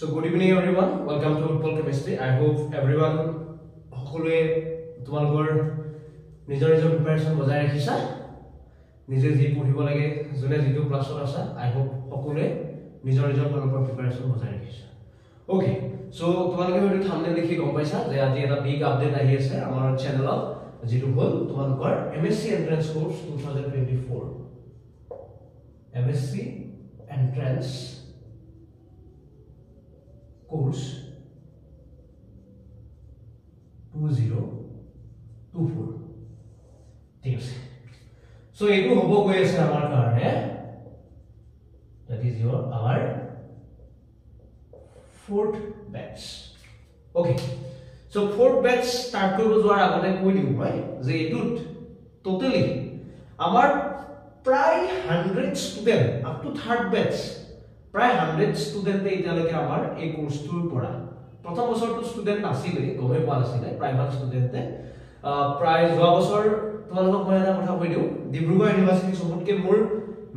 So good evening everyone. Welcome to Utpal Chemistry. I hope everyone সকলোৱে তোমালোকৰ নিজৰ preparation বজাই ৰাখিছা নিজে যি পঢ়িব লাগে জনে যিটো ক্লাছত আছা I hope সকলোৱে নিজৰ ফালৰ প্ৰিপাৰেচন বজাই ৰাখিছা Okay, so তোমালোকে হয়তো থাম্বনেল দেখি গম পাইছা যে আজি এটা বিগ আপডেট আহি আছে আমাৰ চেনেলত যেটো হ'ল তোমালোকৰ MSc entrance course 2024 MSc entrance course 2024 ঠিক আছে সো এটো হ'ব গৈ আছে আমাৰ কাৰণে that is your our fourth batch okay so fourth batch start কৰিব যোৱাৰ আগতে কৈ দিম মই যে এটুত টোটালি আমাৰ প্ৰায় 100 student up to third batch প্ৰায় 100 ষ্টুডেন্ট এতিয়ালৈকে আমাৰ এই কোৰ্সটোৰ পৰা প্ৰথম বছৰটো ষ্টুডেন্ট আছিল গমে পোৱা নাছিল প্ৰাইভেট ষ্টুডেন্টে প্ৰায় যোৱা বছৰ তোমালোকক মই এটা কথা কৈ দিও ডিব্ৰুগড় ইউনিভাৰ্সিটি সবতকে মোৰ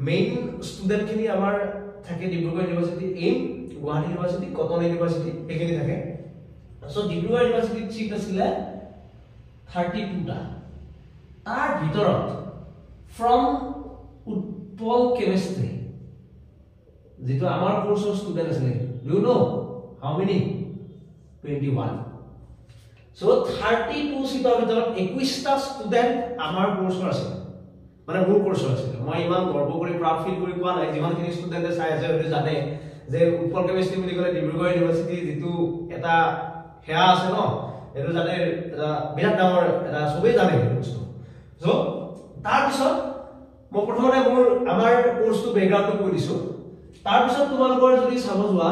মেইন ষ্টুডেন্ট খিনি আমাৰ থাকে Dibrugarh university aim Guwahati university cotton university এখিনি থাকে সো ডিব্ৰুগড় ইউনিভাৰ্সিটি চিট আছিল 32 টা তাৰ ভিতৰত ফ্ৰম উৎপল কেমিষ্ট্ৰি যেটো আমাৰ কোৰ্সৰ ষ্টুডেন্ট আছিল you know how many 21 so 32 সিটৰ ভিতৰত 21 টা ষ্টুডেন্ট আমাৰ কোৰ্সৰ আছিল মানে মোৰ কোৰ্সৰ আছিল মই ইমান গৰ্ব কৰি প্ৰাউড ফিল কৰি কোৱা নাই যিমান খিনি ষ্টুডেন্টে চাই আছে হয়তো জানে যে উৎপল কেমিষ্ট্ৰি বুলি ক'লে ডিব্ৰুগড় ইউনিভাৰ্সিটি যেটো এটা হেয়া আছে ন এটো জানে এটা বিৰাট ডাঙৰ এটা সবেই জানে বস্তু সো তাৰ পিছত মই প্ৰথমতে মোৰ আমাৰ কোৰ্সটো ব্যাকগ্ৰাউণ্ডটো কৈ দিছো তাৰ পিছত তোমালোকৰ যদি চাব যোৱা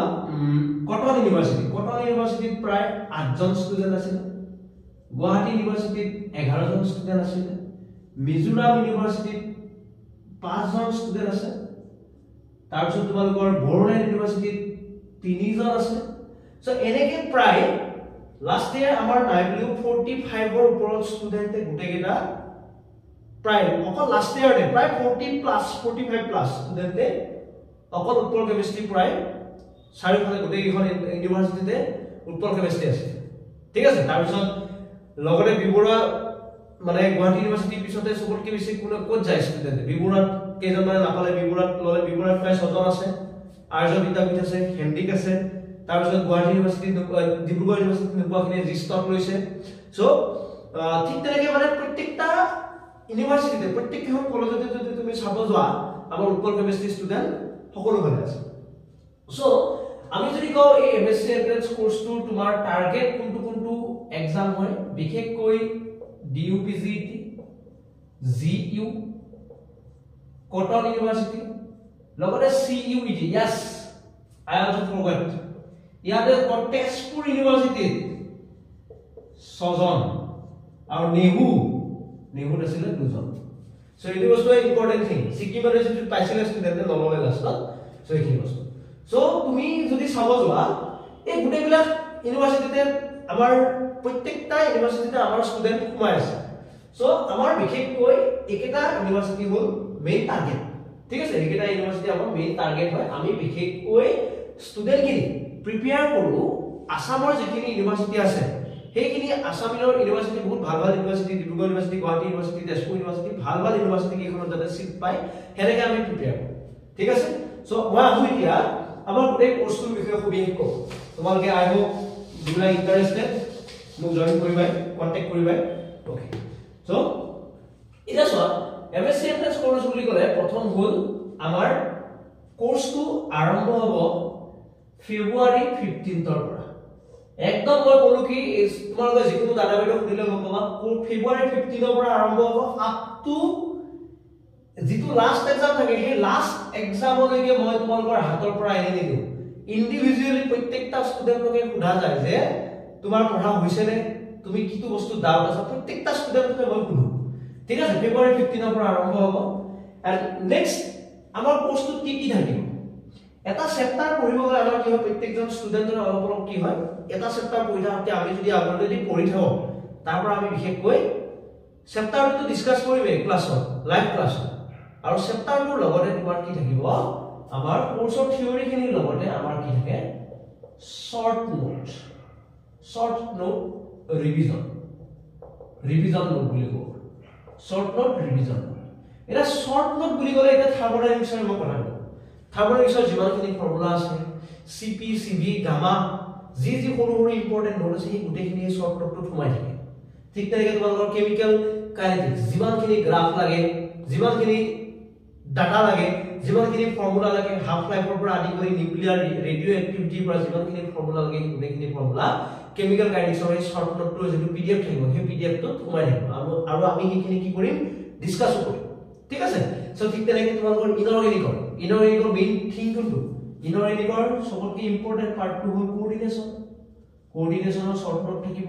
কটন ইউনিভাৰ্সিটিত প্ৰায় 8 জন ষ্টুডেন্ট আছিল গুৱাহাটী ইউনিভাৰ্সিটিত 11 জন ষ্টুডেন্ট আছিল মিজোৰাম ইউনিভাৰ্সিটিত 5 জন ষ্টুডেন্ট আছে তাৰ পিছত তোমালোকৰ বড়োলেণ্ড ইউনিভাৰ্সিটিত 3 জন আছে সো এনেকে প্ৰায় লাষ্ট ইয়াৰ আমাৰ নাইবলিউ 45 ৰ ওপৰত ষ্টুডেন্টে গুটেকেটা প্ৰায় অকল লাষ্ট ইয়াৰতে প্ৰায় 40 প্লাস 45 প্লাস ষ্টুডেন্টে অকল উৎপল কেমিষ্ট্ৰি প্ৰায় চাৰিফালে গোটেই এখন ইউনিভাৰ্সিটিতে উৎপল কেমিষ্ট্ৰি আছে ঠিক আছে তাৰ পিছত লগতে বিবৰুৱা মানে গুৱাহাটী ইউনিভাৰ্সিটি পিছতে সবতকে বেছি কোন ক'ত যায় ষ্টুডেন্ট বিবৰুৱাত কেজন মানে নাপালে বিবৰুৱাত ললে বিবৰুৱাত প্ৰায় 6 জন আছে আৰ্য বিদ্যাপীঠ আছে হেন্ডিক আছে তাৰ পিছত গুৱাহাটী ইউনিভাৰ্সিটি ডিব্ৰুগড় ইউনিভাৰ্সিটি নোপোৱাখিনি ৰিষ্টক লৈছে সো ঠিক তেনেকৈ মানে প্ৰত্যেকটা ইউনিভাৰ্সিটিতে প্ৰত্যেকখন কলেজতে যদি তুমি চাব যোৱা আমাৰ উৎপল কেমিষ্ট্ৰি ষ্টুডেন্ট সকলো ভালে আছে সো আমি যদি কও এই এমএসসি এন্ট্ৰেন্স কোৰ্সটো তোমাৰ টাৰ্গেট কোনটো এক্সাম হয় বিশেষকৈ ডিইউপিজিটি জিইউ কটন ইউনিভাৰ্সিটি লগতে CUET yes I also forgot ইয়াতে তেজপুৰ ইউনিভাৰ্সিটি 6 জন আৰু নেহু আছিল 2 জন so it was a important thing সিকিমৰ যদি পাইছিল ষ্টুডেন্টে নললে লাষ্টত so এইখিনি বস্তু so তুমি যদি চাব যোৱা এই গুটেবিলাক ইউনিভাৰ্সিটিতে আমাৰ প্ৰত্যেকটা ইউনিভাৰ্সিটিতে আমাৰ ষ্টুডেন্ট সোমাই আছে so আমাৰ বিশেষকৈ একেটা ইউনিভাৰ্সিটি হ'ল মেইন টাৰ্গেট ঠিক আছে একেটা ইউনিভাৰ্সিটি আমাৰ মেইন টাৰ্গেট হয় আমি বিশেষকৈ ষ্টুডেন্ট কি প্ৰিপেয়াৰ কৰো আসামৰ যিখিনি ইউনিভাৰ্সিটি আছে হেখিনি আসামৰ ইউনিভাৰ্সিটি বহুত ভাল university Dibrugarh university Guwahati university Tezpur university ভাল ইউনিভাৰ্সিটি কিখনত যাতে সিট পায় হেনেকে আমি প্ৰিপেয়াৰ কৰো ঠিক আছে সো মই আহো এতিয়া আমাৰ গোটেই কোৰ্সটোৰ বিষয়ে খুবেই কম তোমালোকে আই হোপ যিবিলাক ইন্টাৰেষ্টেড মোক জয়েন কৰিবা কন্টাক্ট কৰিবা ওকে সো এটা সব এমএসসি এন্ট্ৰেন্স কোৰ্স বুলি ক'লে প্ৰথম হ'ল আমাৰ কোৰ্সটো আৰম্ভ হ'ব ফেব্ৰুৱাৰী 15 ৰ পৰা একদম মই কলো কি তোমালোকে যিকোনো দাদা বাইদেউ সুধিলে গম পাবা ফেব্ৰুৱাৰী 15 ৰ পৰা আৰম্ভ হ'ব আপ টু যেটো লাষ্ট এক্সাম থাকে সেই লাষ্ট এক্সামলৈকে মই তোমালোকৰ হাতৰ পৰা এৰি নিদিও ইন্ডিভিজুৱেলি প্ৰত্যেকটা ষ্টুডেন্টকে সোধা যায় যে তোমাৰ পঢ়া হৈছে নে তুমি কিটো বস্তু ডাউট আছে প্ৰত্যেকটা ষ্টুডেন্টকে মই সুধো ঠিক আছে ফেব্ৰুৱাৰী 15 ৰ পৰা আৰম্ভ হ'ব এন্ড নেক্সট আমাৰ কোৰ্সটো কি থাকিব এটা চেপ্টাৰ পঢ়িব গলে আমাৰ কি হয় প্ৰত্যেকজন ষ্টুডেন্টৰ অলপ কি হয় এটা চেপ্টাৰ পঢ়ি থাকতে আমি যদি অলৰেডি পঢ়ি থাকো তাৰ পৰা আমি বিশেষকৈ চেপ্টাৰটো ডিসকাস কৰিবে ক্লাছত লাইভ ক্লাছত আৰু চেপ্টাৰটোৰ লগতে তোমাৰ কি থাকিব আমাৰ কোৰ্সৰ থিওৰি খিনিৰ লগতে আমাৰ কি থাকে short note revision note বুলি কও short note revision এটা short note বুলি কলে এটা থাৰ্মোডাইনামিক্সৰ মই কথা কম থাৰ্মোডাইনামিক্সৰ যিমানখিনি ফৰ্মুলা আছে CP CV গামা যি সৰু ইম্পৰ্টেন্ট নোট আছে এই গুটেখিনি short note টো সোমাই থাকে ঠিক তেনেকৈ তোমালোকৰ কেমিক্যাল কাইনেটিক্স যিমানখিনি গ্ৰাফ লাগে যিমানখিনি ডাটা লাগে যিমানখিনি ফৰ্মুলা লাগে হাফ লাইফৰ পৰা আদি কৰি নিউক্লিয়াৰ ৰেডিও এক্টিভিটিৰ পৰা যিমানখিনি ফৰ্মুলা লাগে গুটেখিনি ফৰ্মুলা কেমিক্যাল কাইনেটিক্সৰ এই শৰ্ট নোটটো যেটো পিডিএফ থাকিব সেই পিডিএফটো সোমাই থাকিব আৰু আমি সেইখিনি কি কৰিম ডিসকাস কৰিম ঠিক আছে সো ঠিক তেনেকৈ তোমালোকৰ ইনঅৰ্গেনিকৰ মেইন থিং কোনটো ইনঅৰ্গেনিকৰ সবতকৈ ইম্পৰ্টেন্ট পাৰ্টটো হ'ল কোঅৰ্ডিনেশনৰ শৰ্ট নোট থাকিব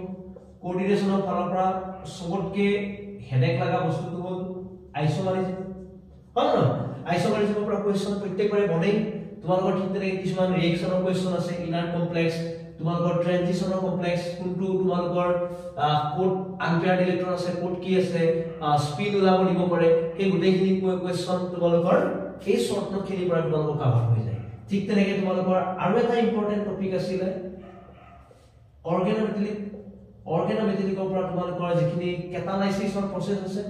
কোঅৰ্ডিনেশনৰ ফালৰ পৰা সবতকৈ হেডেক লাগা বস্তুটো হ'ল আইসোমাৰিজম হয় না আইসোমাৰিজমৰ পৰা কোৱেশ্চন প্ৰত্যেকবাৰে বনেই তোমালোকৰ ঠিক তেনেকৈ কিছুমান ৰিএকচনৰ কোৱেশ্চন আছে ইনাৰ কমপ্লেক্স তোমালোকৰ ট্ৰানজিশনৰ কমপ্লেক্স কোনটো তোমালোকৰ কোড আনপেয়াৰ্ড ইলেক্ট্ৰন আছে কোড কি আছে স্পিন ওলাব দিব পাৰে সেই গুটেখিনি কোৱেশ্চন তোমালোকৰ এই শৰ্ট নোটখিনিৰ পৰা তোমালোকৰ কভাৰ হৈ যায় ঠিক তেনেকৈ তোমালোকৰ আৰু এটা ইম্পৰ্টেন্ট টপিক আছিল অৰ্গেনোমেটালিকৰ পৰা তোমালোকৰ যিখিনি কেটালাইসিছৰ প্ৰসেস আছে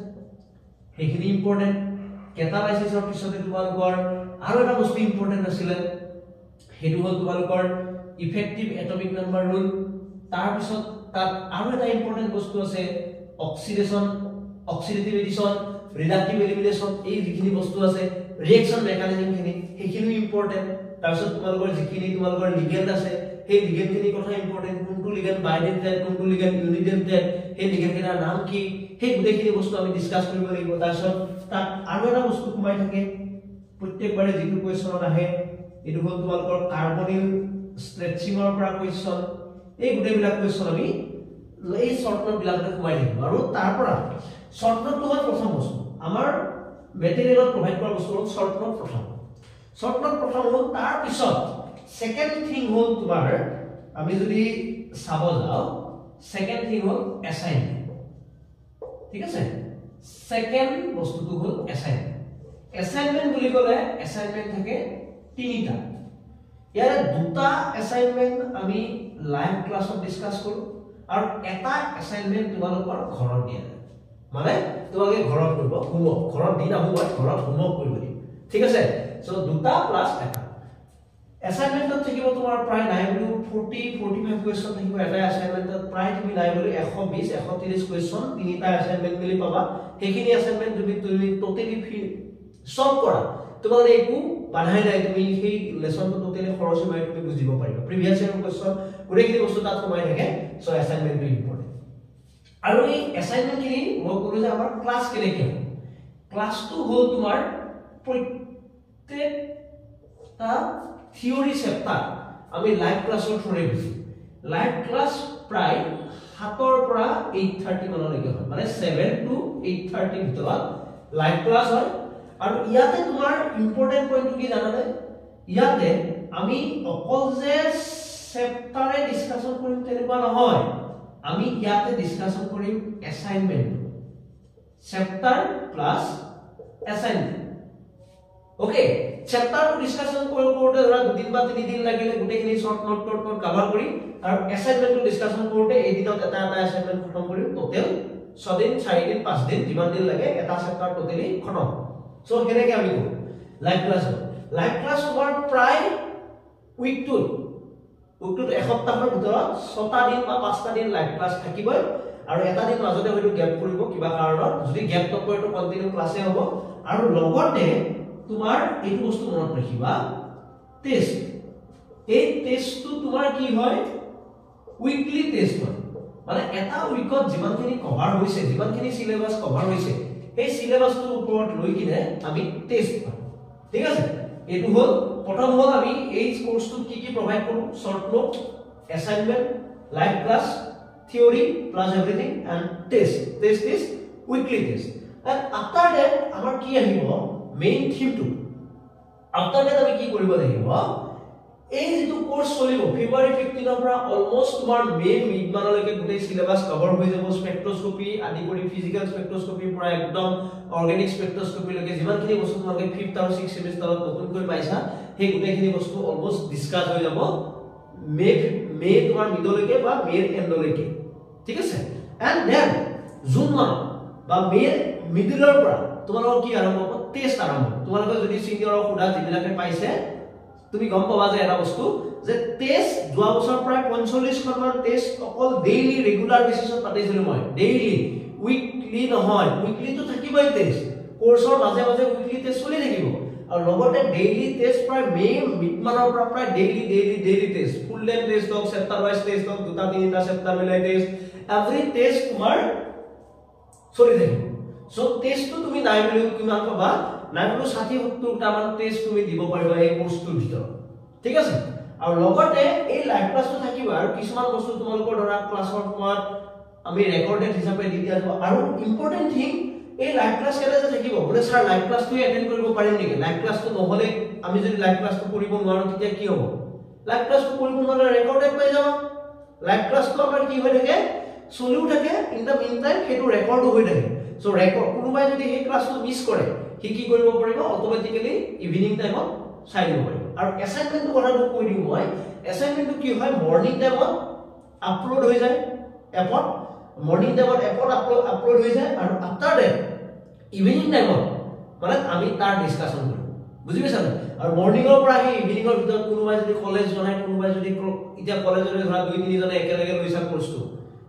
সেইখিনি ইম্পৰ্টেন্ট কেটালাইসিছৰ পিছতে তোমালোকৰ আৰু এটা বস্তু ইম্পৰ্টেন্ট আছিল হেতু হ'ল তোমালোকৰ ইফেক্টিভ এটমিক নাম্বাৰ ৰুল তাৰ পিছত তাত আৰু এটা ইম্পৰ্টেন্ট বস্তু আছে অক্সিডেটিভ এডিশন ৰিডাক্টিভ এলিমিনেশন এই যিখিনি বস্তু আছে ৰিএকচন মেকানিজম খিনি সেইখিনি ইম্পৰ্টেন্ট তাৰ পিছত তোমালোকৰ যিখিনি তোমালোকৰ লিগেন্ড আছে সেই লিগেন্ডখিনি কথা ইম্পৰ্টেন্ট কোনটো লিগেন্ড বাইডেন্টেড কোনটো লিগেন্ড ইউনিডেন্টেড সেই লিগেন্ডৰ নাম কি সেই গুটেখিনি বস্তু আমি ডিসকাস কৰিব লাগিব তাৰ পিছত তাত আৰু এটা বস্তু সোমাই থাকে প্ৰত্যেকবাৰে যিটো কোৱেশ্চনত আহে এটো হ'ল তোমালোকৰ কাৰ্বনিল স্ট্ৰেচিংৰ পৰা কোৱেশ্চন এই গুটেবিলাক কোৱেশ্চন আমি এই শৰ্ট নোট বিলাকতে সোমাই থাকিব আৰু তাৰ পৰা শৰ্ট নোটটো হ'ল প্ৰথম বস্তু আমাৰ মেটেৰিয়েলত প্ৰভাইড কৰা বস্তু হ'ল শৰ্ট নোট প্ৰথম হ'ল তাৰ পিছত সেকেন্ড থিং হ'ল তোমাৰ আমি যদি চাব যাও সেকেন্ড থিং হ'ল অ্যাসাইনমেন্ট ঠিক আছে সেকেন্ড বস্তুটো হ'ল অ্যাসাইনমেন্ট বুলি ক'লে অ্যাসাইনমেন্ট থাকে তিনিটা ইয়াৰে দুটা অ্যাসাইনমেন্ট আমি লাইভ ক্লাছত ডিসকাস কৰো আৰু এটা অ্যাসাইনমেন্ট তোমালোকৰ ঘৰত দিয়া মানে তোমালোকে ঘৰত কৰিব হোমৱৰ্ক ঘৰত দিনা হোমৱৰ্ক ঘৰত হোমৱৰ্ক কৰিব দিম ঠিক আছে সো দুটা প্লাস এটা অ্যাসাইনমেন্টত থাকিব তোমাৰ প্ৰায় নাই বুলি 40-45 কোৱেশ্চন থাকিব এটা অ্যাসাইনমেন্টত প্ৰায় তুমি নাই বুলি 120-130 কোৱেশ্চন তিনিটা অ্যাসাইনমেন্ট মিলি পাবা সেইখিনি অ্যাসাইনমেন্ট তুমি টোটালি সলভ কৰা তোমালোকে একো বাধাই নাই তুমি সেই লেসনটো টোটালি খৰচি মাৰি তুমি বুজিব পাৰিবা প্ৰিভিয়াস ইয়াৰ কোৱেশ্চন গুটেখিনি বস্তু তাত সোমাই থাকে সো অ্যাসাইনমেন্টটো ইম্পৰ্টেন্ট আৰু এই অ্যাসাইনমেন্টখিনি মই কলো যে আমাৰ ক্লাছ কেনেকৈ ক্লাছটো হ'ল তোমাৰ প্ৰত্যেকটা থিওৰি চেপ্টাৰ আমি লাইভ ক্লাছৰ থ্ৰুৰে বুজি লাইভ ক্লাছ প্ৰায় 7 পৰা 8:30 মানলৈকে হয় মানে 7 to 8:30 ভিতৰত লাইভ ক্লাছ হয় আৰু ইয়াতে তোমাৰ ইম্পৰ্টেন্ট পইণ্টটো কি জানানে ইয়াতে আমি অকল যে চেপ্টাৰে ডিসকাশন কৰিম তেনেকুৱা নহয় আমি ইয়াতে ডিসকাশন কৰিম assignment chapter plus assignment okay chapter two discussion কৰোতে ধৰা 2 বা 3 দিন লাগিলে গুটেখিনি শৰ্ট নোট কভাৰ কৰি আৰু অ্যাসাইনমেন্টটো ডিসকাশন কৰোতে এদিনত এটা অ্যাসাইনমেন্ট খতম কৰিম টোটাল 6 দিন 4 দিন 5 দিন যিমান দিন লাগে এটা চেপ্টাৰ টোটালি খতম সো কেনেকৈ আমি কৰো লাইভ ক্লাছ তোমাৰ প্ৰায় উইকটোত এসপ্তাহৰ ভিতৰত 6টা দিন বা 5টা দিন লাইভ ক্লাছ থাকিব আৰু এটা দিন মাজতে হয়তো গ্যাপ কৰিব কিবা কাৰণত যদি গ্যাপ নপৰে তো কন্টিনিউ ক্লাছে হ'ব আৰু লগতে তোমাৰ এই বস্তু মনত ৰাখিবা টেস্ট এই টেস্টটো তোমাৰ কি হয় উইকলি টেস্ট হয় মানে এটা উইকত যিমানখিনি কভাৰ হৈছে যিমানখিনি সিলেবাস কভাৰ হৈছে এই সিলেবাসটোৰ ওপৰত লৈ কিনে আমি টেস্ট পাম ঠিক আছে এটো হ'ল প্ৰথম হ'ল আমি এই কোৰ্সটো কি প্ৰভাইড কৰো short note assignment live class theory plus everything and test is weekly test and after that আমাৰ কি আহিব মেইন থিমটো আফটাৰ দ্যাট আমি কি কৰিব লাগিব এই যেটো কোৰ্স চলিব ফেব্ৰুৱাৰী 15 পৰা অলমোস্ট তোমাৰ মে মিড মানলৈকে গোটেই সিলেবাস কভাৰ হৈ যাব স্পেক্ট্ৰোস্কোপি আদি কৰি ফিজিক্যাল স্পেক্ট্ৰোস্কোপি পৰা একদম অৰ্গেনিক স্পেক্ট্ৰোস্কোপি লৈকে যিমানখিনি বস্তু তোমালোকে 5th আৰু 6th সেমিষ্টাৰত নতুনকৈ পাইছা সেই গোটেইখিনি বস্তু অলমোস্ট ডিসকাস হৈ যাব মে তোমাৰ মিডলৈকে বা মেৰ এণ্ডলৈকে ঠিক আছে এণ্ড দেন জুন মাহ বা মেৰ মিডলৰ পৰা তোমালোকৰ কি আৰম্ভ হ'ব টেষ্ট আৰম্ভ তোমালোকে যদি সিনিয়ৰক সোধা যিবিলাকে পাইছে তুমি গম পাবা যে এটা বস্তু যে টেষ্ট যোৱা বছৰ প্ৰায় 45 খনৰ টেষ্ট অকল ডেইলি ৰেগুলাৰ বেচিছত পাতিছিলো মই ডেইলি উইকলি নহয় উইকলি তো থাকিবই টেষ্ট কোৰ্সৰ মাজে মাজে উইকলি টেষ্ট চলি থাকিব আৰু লগতে ডেইলি টেষ্ট প্ৰায় মে মিড মানৰ পৰা প্ৰায় daily test full length test হক চেপ্টাৰ ওয়াইজ টেষ্ট হক দুটা তিনিটা চেপ্টাৰ মিলাই টেষ্ট এভৰি টেষ্ট তোমাৰ চলি থাকিব সো টেষ্টটো তুমি নাই বুলি কিমান পাবা নাই বুলি 60 70 টা মান টেষ্ট তুমি দিব পাৰিবা এই কোৰ্সটোৰ ভিতৰত ঠিক আছে আৰু লগতে এই লাইভ ক্লাছটো থাকিব আৰু কিছুমান বস্তু তোমালোকৰ ধৰা ক্লাছৰ সময়ত আমি ৰেকৰ্ডেড হিচাপে দি দিয়া যাব আৰু ইম্পৰ্টেন্ট থিং এই লাইভ ক্লাছ কেলে যে থাকিব বলে স্যাৰ লাইভ ক্লাছটো এটেন্ড কৰিব পাৰিম নেকি লাইভ ক্লাছটো নহলে আমি যদি লাইভ ক্লাছটো কৰিব নোৱাৰো তেতিয়া কি হ'ব লাইভ ক্লাছটো কৰিব নোৱাৰে ৰেকৰ্ডেড পাই যাবা লাইভ ক্লাছটো আমাৰ কি হৈ থাকে চলিও থাকে ইন দা মিন টাইম হেতু ৰেকৰ্ডও হৈ থাকে সো ৰেকৰ্ড কোনোবাই যদি এই ক্লাছটো মিস কৰে কি কি কৰিব পাৰিব অটোমেটিক্যালি ইভিনিং টাইমত চাই দিব পাৰিব আৰু এসাইনমেন্টটো কথাটো কৈ দিম মই এসাইনমেন্টটো কি হয় মৰ্নিং টাইমত আপলোড হৈ যায় এপত মৰ্নিং টাইমত এপত আপলোড হৈ যায় আৰু আফটাৰ দ্যাট ইভিনিং টাইমত মানে আমি তাৰ ডিসকাশন কৰিম বুজি পাইছা আৰু মৰ্নিংৰ পৰা আহি ইভিনিংৰ ভিতৰত কোনোবাই যদি কলেজ জনাই কোনোবাই যদি ইতিয়া কলেজৰে ধৰা 2-3 জনে একেলগে লৈছা কোৰ্সটো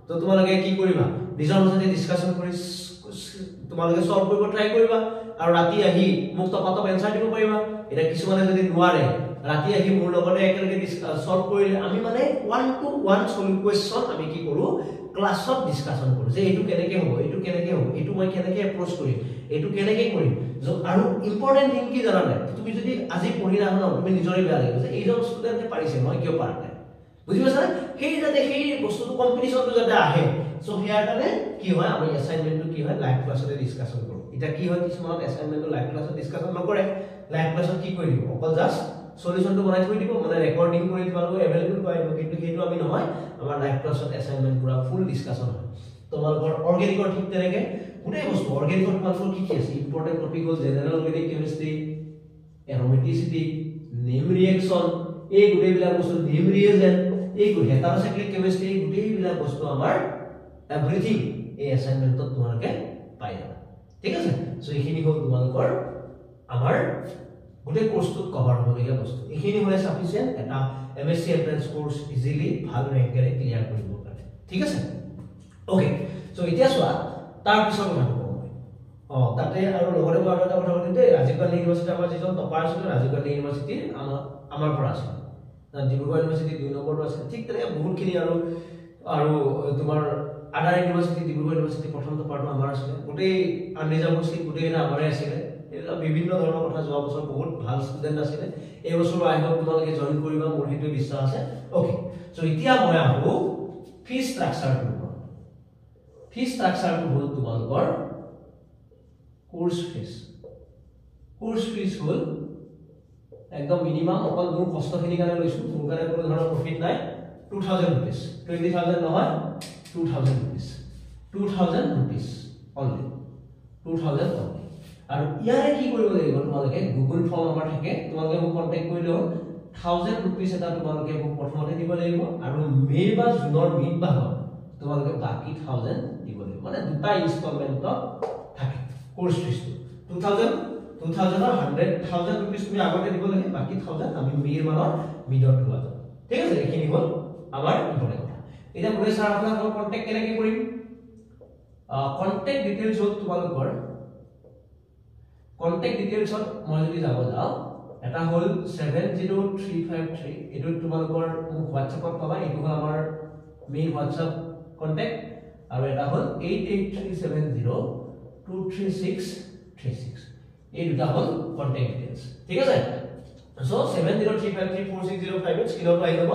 তো তোমালোকে কি কৰিবা নিজৰ মাজতে ডিসকাশন কৰি তোমালোকে সলভ কৰিব ট্ৰাই কৰিবা আৰু ৰাতি আহি মোক টপাটপ এনসাৰ দিব পাৰিবা এটা কিছুমানে যদি নোৱাৰে ৰাতি আহি মোৰ লগতে একেলগে সলভ কৰিলে আমি মানে 1 to 1 সলভ কোৱেশ্চন আমি কি কৰো ক্লাছত ডিসকাশন কৰো যে এটো কেনেকে হ'ব এটো মই কেনেকে এপ্ৰোচ কৰিম এটো কেনেকে কৰিম আৰু ইম্পৰ্টেন্ট থিং কি জানা নাই তুমি যদি আজি পঢ়ি না ন তুমি নিজৰে বেয়া লাগিব যে এইজন ষ্টুডেন্টে পাৰিছে মই কিয় পাৰা নাই বুজি পাইছা সেই যাতে সেই বস্তুটো কম্পিটিশনটো যাতে আহে সো হেয়াৰটানে কি হয় আমি এসাইনমেন্টটো কি হয় লাইভ ক্লাছতে ডিসকাশন কৰো এটা কি হয় কিছুমান এসাইনমেন্টটো লাইভ ক্লাছত ডিসকাশন নকৰে লাইভ ক্লাছত কি কৰি দিব অকল জাস্ট সলিউশনটো বনাই থৈ দিব মানে ৰেকৰ্ডিং কৰি তোমালোকে এভেইলেবল কৰিব কিন্তু সেইটো আমি নহয় আমাৰ লাইভ ক্লাছত এসাইনমেন্ট পুৰা ফুল ডিসকাশন হয় তোমালোকৰ অৰ্গেনিকৰ ঠিক তেনেকে গোটেই বস্তু অৰ্গেনিকৰ তোমালোকৰ কি আছে ইম্পৰ্টেন্ট টপিক হ'ল general organic chemistry aromaticity name reaction এই গোটেই বিলাক বস্তু নেম ৰিএজেন্ট এই হেটাৰোসাইক্লিক কেমিষ্ট্ৰি গোটেই বিলাক বস্তু আমাৰ এভৰিথিং এই এসাইনমেন্টত তোমালোকে পাই যাবা ঠিক আছে সো এইখিনি হ'ল তোমালোকৰ আমাৰ গোটেই কোৰ্সটোত কভাৰ হ'বলগীয়া বস্তু এইখিনি হ'লে সাফিসিয়েন্ট এটা এমএসসি এন্ট্ৰেন্স কোৰ্স ইজিলি ভাল ৰেংকেৰে ক্লিয়াৰ কৰিব পাৰে ঠিক আছে ওকে সো এতিয়া চোৱা তাৰ পিছৰ কথা কম মই তাতে আৰু লগৰে আৰু এটা কথা কৈছে যে ৰাজীৱ গান্ধী ইউনিভাৰ্চিটি আমাৰ যিজন টপাৰ আছিল ৰাজীৱ গান্ধী ইউনিভাৰ্চিটি আমাৰ পৰা আছিল ডিব্ৰুগড় ইউনিভাৰ্চিটি 2 নম্বৰটো আছে ঠিক তেনেকৈ বহুতখিনি আৰু তোমাৰ আদাৰ ইউনিভাৰ্চিটি ডিব্ৰুগড় ইউনিভাৰ্চিটি প্ৰথম টপাৰটো আমাৰ আছিল গোটেই আনৰিজাৰ্ভ সিট গোটেই আমাৰে আছিল বিভিন্ন ধৰণৰ কথা যোৱা বছৰ বহুত ভাল ষ্টুডেন্ট আছিল এই বছৰ আই হোপ তোমালোকে জয়েন কৰিবা মোৰ হেতু বিশ্বাস আছে ওকে সো এতিয়া মই আহো ফি ষ্ট্ৰাকচাৰটো হ'ল তোমালোকৰ কোৰ্স ফিজ হ'ল একদম মিনিমাম অকল মোৰ কষ্টখিনি কাৰণে লৈছো মোৰ কাৰণে কোনো ধৰণৰ প্ৰফিট নাই 2000 rupees 20000 নহয় 2000 rupees only 2000 only আৰু ইয়াৰে কি কৰিব লাগিব তোমালোকে গুগল ফৰ্ম আমাৰ থাকে তোমালোকে মোক কন্টাক্ট কৰিলে 1000 rupees এটা তোমালোকে মোক প্ৰথমতে দিব লাগিব আৰু মে বা জুনৰ মিড ভাগত তোমালোকে বাকি 1000 দিব লাগিব মানে দুটা ইনষ্টলমেন্টত থাকে কোৰ্স ফিজটো 2000 আৰু 100000 rupees তুমি আগতে দিব লাগে বাকি 1000 আমি মেৰ মানৰ মিডত লোৱা যাব ঠিক আছে এইখিনি হ'ল আমাৰ ইম্পৰ্টেন্ট কথা এটা বলে স্যাৰ আপোনাক কন্টাক্ট কেনেকৈ কৰিম কন্টাক্ট ডিটেইলছ হ'ল তোমালোকৰ কন্টাক্ট ডিটেইলছত মই যদি যাব যাও এটা হ'ল 70353 এটো তোমালোকৰ মোক WhatsAppত পাবা এটো হ'ল আমাৰ মেইন WhatsApp কন্টাক্ট আৰু এটা হ'ল 8837023636 এই দুটা হ'ল কন্টাক্ট ডিটেইলছ ঠিক আছে সো 703534605 স্ক্ৰিনত আহি যাব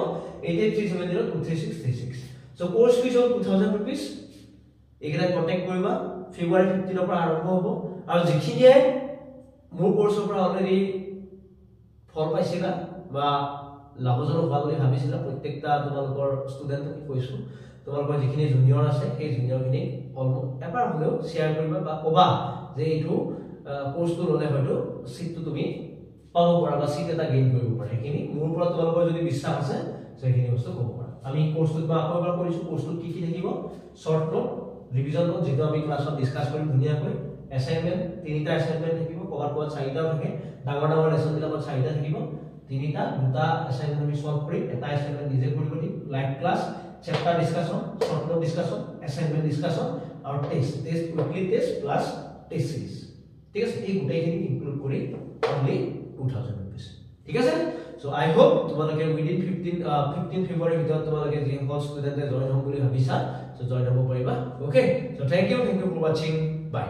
8837023636 সো কোৰ্স ফিজ হ'ল 2000 rupees একেটা কন্টাক্ট কৰিবা ফেব্ৰুৱাৰী 15 পৰা আৰম্ভ হ'ব আৰু যিখিনিয়ে মোৰ কোৰ্সৰ পৰা অলৰেডি ফল পাইছিলা বা লাভজনক হোৱা বুলি ভাবিছিলা প্ৰত্যেকটা তোমালোকৰ ষ্টুডেন্টক কৈছো তোমালোকৰ যিখিনি জুনিয়ৰ আছে সেই জুনিয়ৰখিনি অলমোষ্ট এবাৰ হলেও শেয়াৰ কৰিবা বা কবা যে এইটো কোৰ্সটো ললে হয়তো সিটটো তুমি পাব পৰা বা সিট এটা গেইন কৰিব পাৰা এইখিনি মোৰ পৰা তোমালোকৰ যদি বিশ্বাস আছে সেইখিনি বস্তু ক'ব পাৰা আমি কোৰ্সটোত বা আকৌ এবাৰ কৰিছো কোৰ্সটোত কি কি থাকিব শৰ্ট নোট ৰিভিজন নোট যেটো আমি ক্লাছত ডিসকাস কৰিম ধুনিয়াকৈ অ্যাসাইনমেন্ট তিনিটা অ্যাসাইনমেন্ট থাকিব কভাৰ কোৱা চাৰিটাও থাকে ডাঙৰ ডাঙৰ লেসন বিলাকত চাৰিটা থাকিব তিনিটা দুটা অ্যাসাইনমেন্ট আমি সলভ কৰিম এটা অ্যাসাইনমেন্ট নিজে কৰিব দিম live class chapter discussion short note discussion assignment discussion আৰু test weekly test plus test series ঠিক আছে এই গোটেইখিনি ইনক্লুড কৰি অনলি 2000 रुपीस ঠিক আছে সো আই হোপ তোমালোকে উইদিন 15 ফেব্ৰুৱাৰী ভিতৰত তোমালোকে যি সকল ষ্টুডেন্টে জয়েন হ'ব বুলি ভাবিছা সো জয়েন হ'ব পাৰিবা okay so thank you for watching by